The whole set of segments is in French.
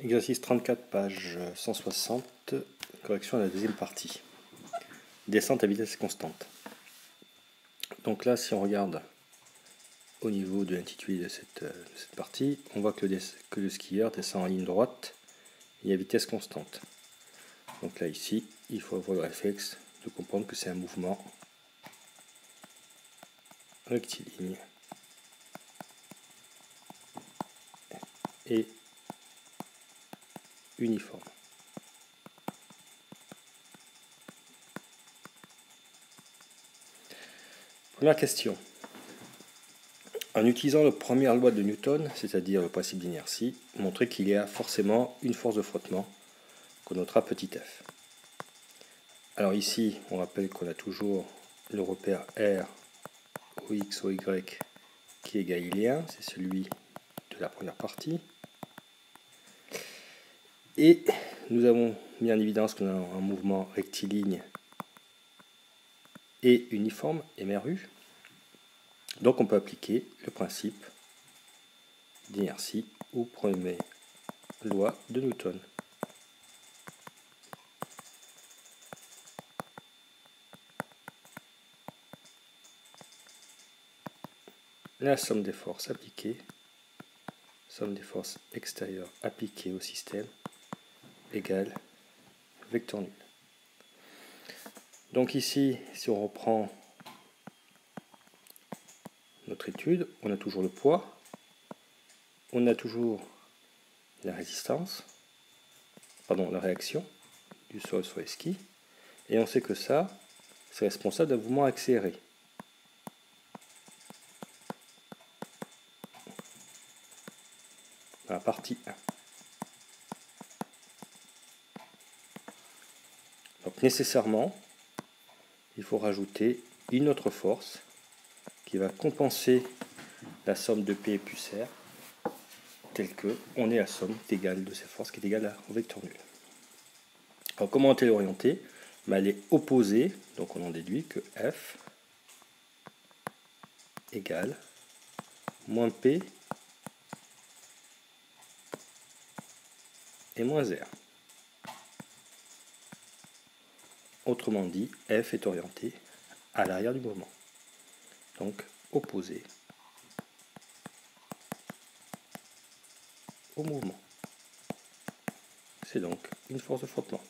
Exercice 34, page 160, correction à la deuxième partie. Descente à vitesse constante. Donc là, si on regarde au niveau de l'intitulé de cette partie, on voit que le skieur descend en ligne droite et à vitesse constante. Donc là, ici, il faut avoir le réflexe de comprendre que c'est un mouvement rectiligne et uniforme. Première question. En utilisant la première loi de Newton, c'est-à-dire le principe d'inertie, montrer qu'il y a forcément une force de frottement qu'on notera petit f. Alors ici, on rappelle qu'on a toujours le repère R, OX, OY qui est galiléen, c'est celui de la première partie. Et nous avons mis en évidence qu'on a un mouvement rectiligne et uniforme, MRU. Donc on peut appliquer le principe d'inertie aux premières lois de Newton. La somme des forces appliquées, somme des forces extérieures appliquées au système, égale vecteur nul. Donc ici, si on reprend notre étude, on a toujours le poids, on a toujours la résistance, la réaction du sol sur les skis, et on sait que ça, c'est responsable d'un mouvement accéléré. Dans la partie 1. Donc nécessairement, il faut rajouter une autre force qui va compenser la somme de P plus R, telle que on est la somme égale de ces forces qui est égale au vecteur nul. Alors comment est-elle orientée? Elle est opposée, donc on en déduit que F égale moins P et moins R. Autrement dit, F est orienté à l'arrière du mouvement. Donc opposé au mouvement. C'est donc une force de frottement.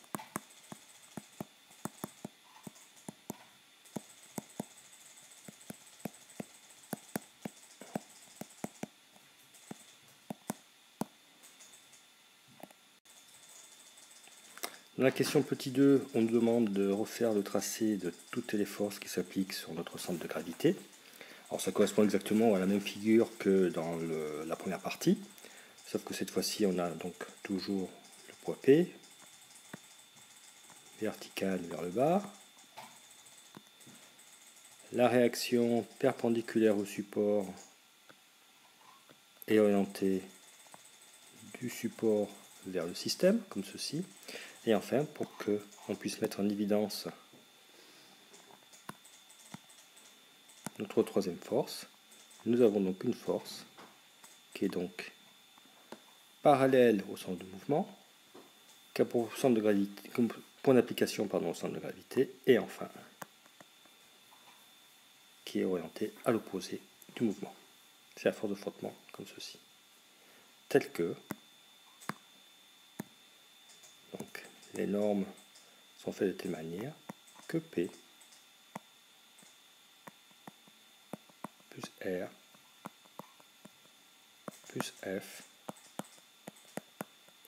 Dans la question petit 2, on nous demande de refaire le tracé de toutes les forces qui s'appliquent sur notre centre de gravité. Alors ça correspond exactement à la même figure que dans la première partie, sauf que cette fois-ci on a donc toujours le poids P, vertical vers le bas, la réaction perpendiculaire au support est orientée du support vers le système, comme ceci. Et enfin, pour qu'on puisse mettre en évidence notre troisième force, nous avons donc une force qui est donc parallèle au centre de mouvement, qui a pour centre de gravité, comme point d'application au centre de gravité, et enfin qui est orientée à l'opposé du mouvement. C'est la force de frottement comme ceci, telle que donc les normes sont faites de telle manière que P plus R plus F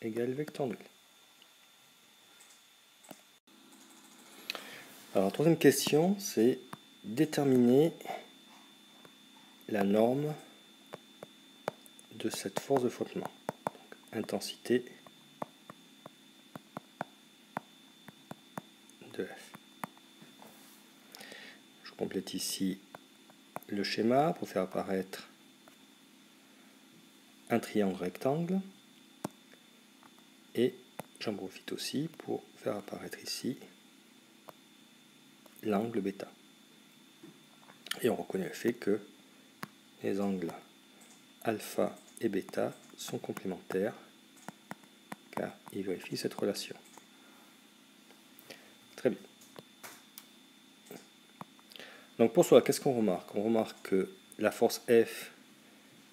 égale vecteur nul. Alors, la troisième question, c'est déterminer la norme de cette force de frottement. Donc, intensité de F. Je complète ici le schéma pour faire apparaître un triangle rectangle. Et j'en profite aussi pour faire apparaître ici l'angle bêta. Et on reconnaît le fait que les angles alpha et bêta sont complémentaires car il vérifie cette relation. Très bien. Donc pour cela, qu'est-ce qu'on remarque? On remarque que la force F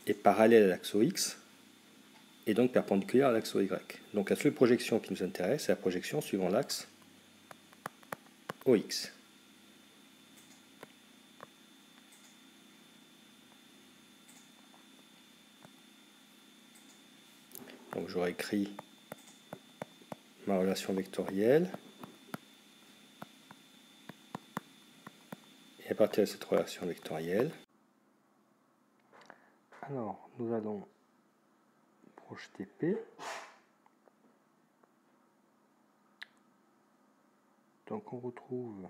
est parallèle à l'axe OX et donc perpendiculaire à l'axe OY. Donc la seule projection qui nous intéresse, c'est la projection suivant l'axe OX. Donc j'aurais écrit ma relation vectorielle. Et à partir de cette relation vectorielle, alors nous allons projeter P. Donc on retrouve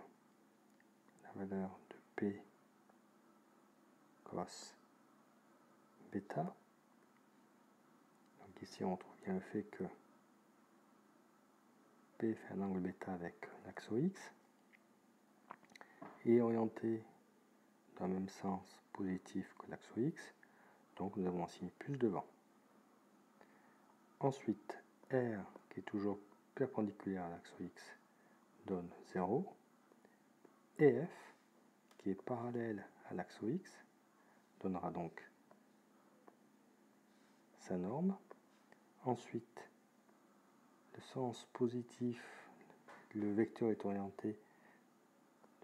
la valeur de P cos bêta. Donc ici on retrouve bien le fait que P fait un angle bêta avec l'axe OX et orienté dans le même sens positif que l'axe OX, donc nous avons un signe plus devant. Ensuite, R qui est toujours perpendiculaire à l'axe OX donne 0, et F qui est parallèle à l'axe OX donnera donc sa norme. Ensuite, le sens positif, le vecteur est orienté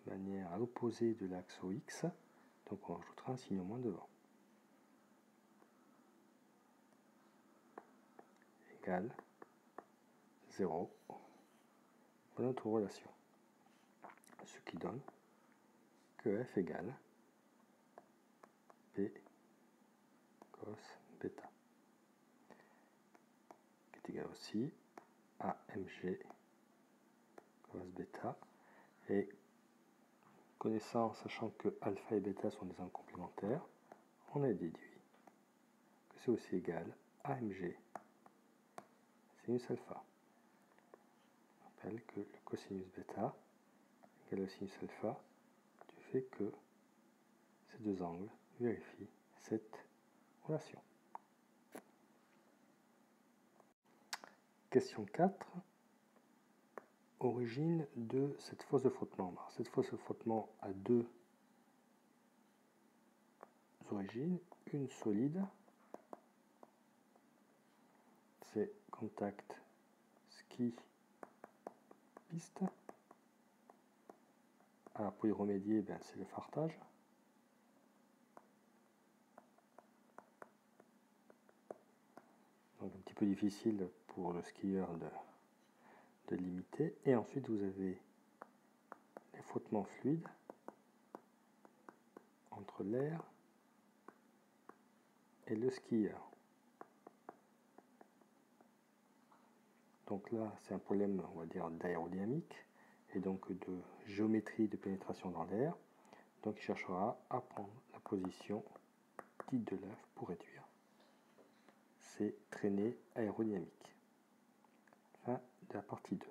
de manière à l'opposé de l'axe OX, donc on rajoutera un signe au moins devant. Égale 0 pour notre relation. Ce qui donne que F égale P cos bêta, qui est égal aussi à mg cos bêta. Et connaissant, sachant que alpha et bêta sont des angles complémentaires, on a déduit que c'est aussi égal à mg sinus alpha. On rappelle que le cosinus bêta égale au sinus alpha du fait que ces deux angles vérifient cette relation. Question 4. Origine de cette fosse de frottement. Alors, cette fosse de frottement a deux origines. Une solide, c'est contact ski piste. Alors pour y remédier, c'est le fartage. Donc un petit peu difficile pour le skieur de limiter. Et ensuite vous avez les frottements fluides entre l'air et le skieur. Donc là, c'est un problème, on va dire, d'aérodynamique et donc de géométrie de pénétration dans l'air. Donc il cherchera à prendre la position dite de l'œuf pour réduire ces traînées aérodynamiques. Fin de la partie 2.